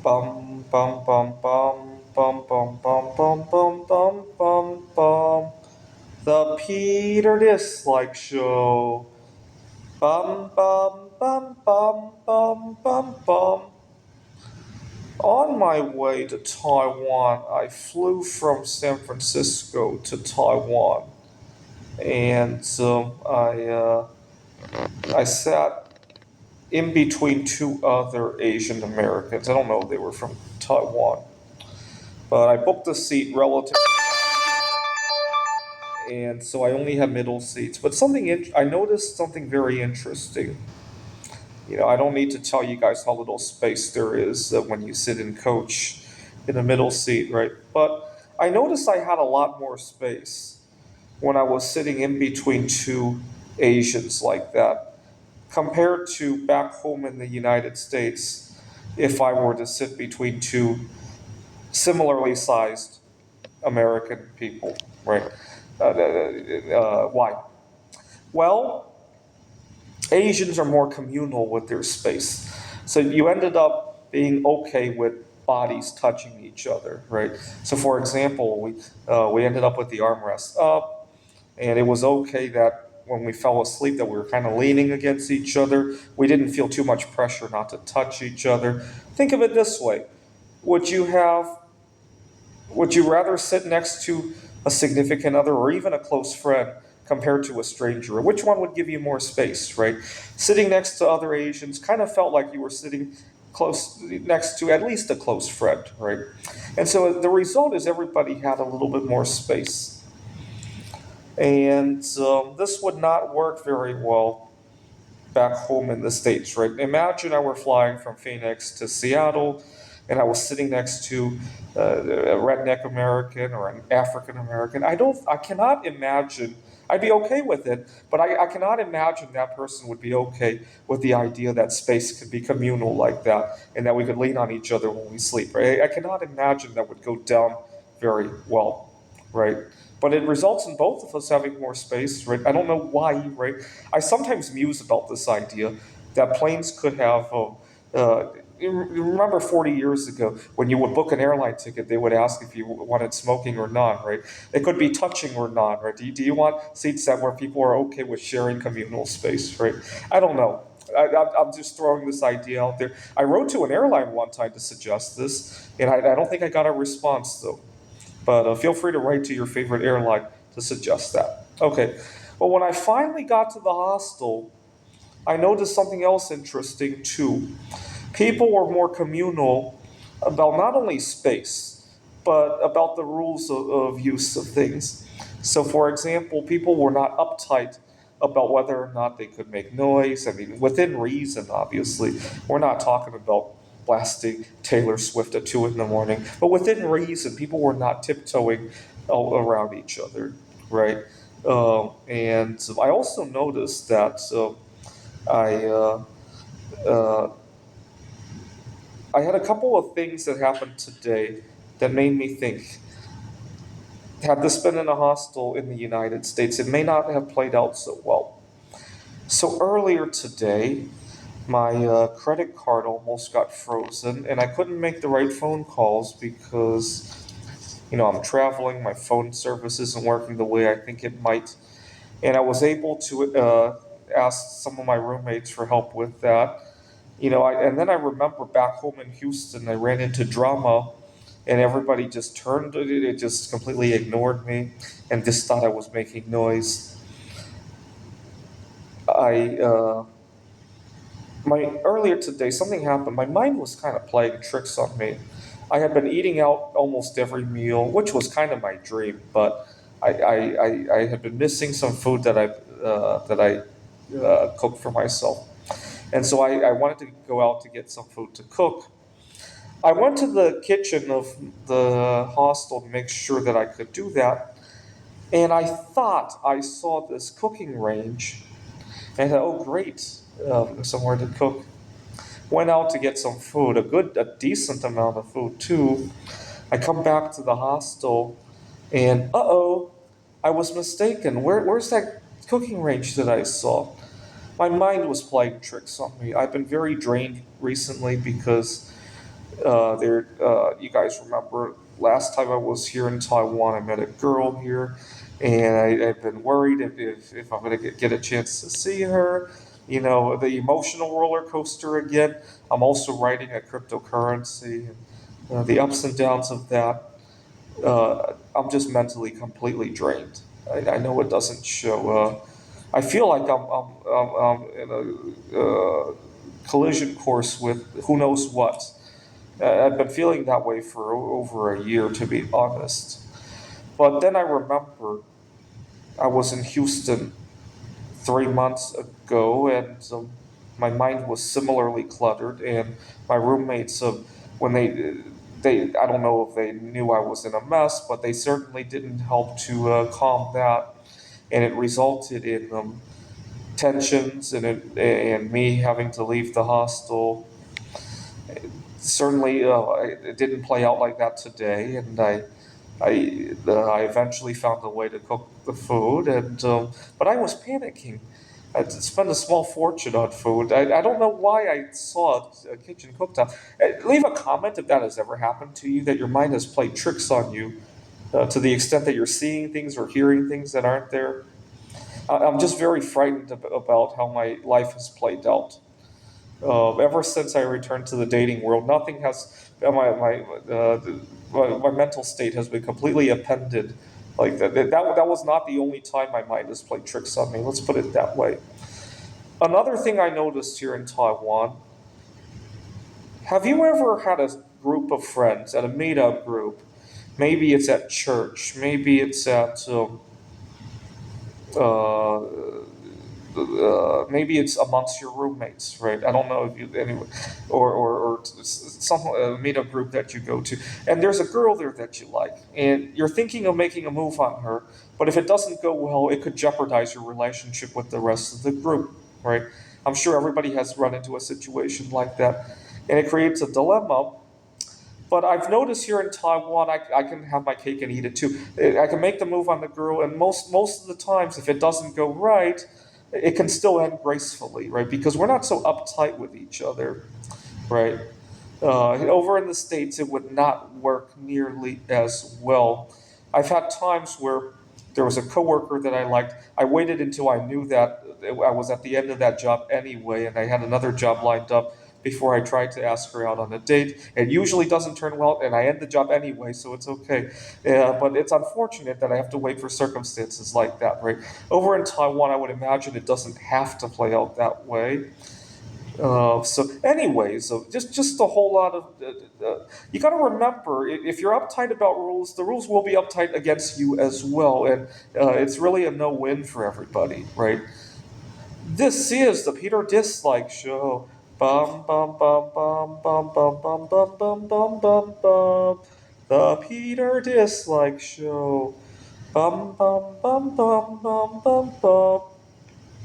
Bum bum bum bum bum bum bum bum bum bum bum bum. The Peter Dislike Show. Bum bum bum bum bum bum bum. On my way to Taiwan, I flew from San Francisco to Taiwan, and I sat in between two other Asian Americans. I don't know if they were from Taiwan, but I booked a seat relatively, and so I only had middle seats. But I noticed something very interesting. I don't need to tell you guys how little space there is when you sit in coach in the middle seat, right? But I noticed I had a lot more space when I was sitting in between two Asians like that compared to back home in the United States if I were to sit between two similarly sized American people, right? Why? Well, Asians are more communal with their space. So you ended up being okay with bodies touching each other, right? So, for example, we ended up with the armrest up, and it was okay that when we fell asleep that we were kind of leaning against each other. We didn't feel too much pressure not to touch each other. Think of it this way: Would you have would you rather sit next to a significant other or even a close friend compared to a stranger? Which one would give you more space, right? Sitting next to other Asians kind of felt like you were sitting close next to at least a close friend, right? And so the result is everybody had a little bit more space. And this would not work very well back home in the States, right? Imagine I were flying from Phoenix to Seattle and I was sitting next to a redneck American or an African American. I cannot imagine, I'd be okay with it, but I cannot imagine that person would be okay with the idea that space could be communal like that and that we could lean on each other when we sleep, right? I cannot imagine that would go down very well, right? But it results in both of us having more space, right? I don't know why, right? I sometimes muse about this idea that planes could have. You remember 40 years ago when you would book an airline ticket, they would ask if you wanted smoking or not, right? It could be touching or not, right? Do you want seats that where people are okay with sharing communal space, right? I don't know. I'm just throwing this idea out there. I wrote to an airline one time to suggest this, and I don't think I got a response though. But feel free to write to your favorite airline to suggest that. Okay. Well, when I finally got to the hostel, I noticed something else interesting too. People were more communal about not only space, but about the rules of use of things. So, for example, people were not uptight about whether or not they could make noise. I mean, within reason, obviously. We're not talking about blasting Taylor Swift at 2 in the morning, but within reason, people were not tiptoeing around each other, right? And I also noticed that I. Uh, I had a couple of things that happened today that made me think, had this been in a hostel in the United States, it may not have played out so well. So earlier today, my credit card almost got frozen, and I couldn't make the right phone calls because, I'm traveling, my phone service isn't working the way I think it might. And I was able to ask some of my roommates for help with that. And then I remember back home in Houston, I ran into drama, and everybody just turned it just completely ignored me, and just thought I was making noise. I my Earlier today, something happened. My mind was kind of playing tricks on me. I had been eating out almost every meal, which was kind of my dream, but I had been missing some food that I cooked for myself. And so I wanted to go out to get some food to cook. I went to the kitchen of the hostel to make sure that I could do that. And I thought I saw this cooking range. And I thought, oh, great, somewhere to cook. Went out to get some food, a decent amount of food too. I come back to the hostel, and I was mistaken. Where's that cooking range that I saw? My mind was playing tricks on me. I've been very drained recently because You guys remember last time I was here in Taiwan, I met a girl here, and I've been worried if I'm going to get a chance to see her. You know, the emotional roller coaster again. I'm also writing a cryptocurrency, and the ups and downs of that. I'm just mentally completely drained. I know it doesn't show. I feel like I'm in a collision course with who knows what. I've been feeling that way for over a year, to be honest. But then I remember I was in Houston 3 months ago, and my mind was similarly cluttered. And my roommates, when I don't know if they knew I was in a mess, but they certainly didn't help to calm that, and it resulted in tensions and me having to leave the hostel. Certainly, it didn't play out like that today, and I eventually found a way to cook the food, and but I was panicking. I spent a small fortune on food. I don't know why I saw a kitchen cooktop. Leave a comment if that has ever happened to you, that your mind has played tricks on you to the extent that you're seeing things or hearing things that aren't there. I'm just very frightened about how my life has played out. Ever since I returned to the dating world, nothing has my mental state has been completely appended. Like that was not the only time my mind has played tricks on me. Let's put it that way. Another thing I noticed here in Taiwan: have you ever had a group of friends at a meetup group? Maybe it's at church. Maybe it's at uh, maybe it's amongst your roommates, right? I don't know if you anyway, or some meetup group that you go to, and there's a girl there that you like, and you're thinking of making a move on her, but if it doesn't go well, it could jeopardize your relationship with the rest of the group, right? I'm sure everybody has run into a situation like that, and it creates a dilemma. But I've noticed here in Taiwan, I can have my cake and eat it too. I can make the move on the girl, and most of the times, if it doesn't go right, it can still end gracefully, right? Because we're not so uptight with each other, right? Over in the States, it would not work nearly as well. I've had times where there was a coworker that I liked. I waited until I knew that I was at the end of that job anyway, and I had another job lined up before I tried to ask her out on a date. It usually doesn't turn well, and I end the job anyway, so it's okay. But it's unfortunate that I have to wait for circumstances like that, right? Over in Taiwan, I would imagine it doesn't have to play out that way. Anyways, just a whole lot of. You got to remember, if you're uptight about rules, the rules will be uptight against you as well, and it's really a no-win for everybody, right? This is the Peter Dislike Show. Bum bum bum bum bum bum bum bum bum bum bum bum. The Peter Dislike Show. Bum bum bum bum bum bum bum.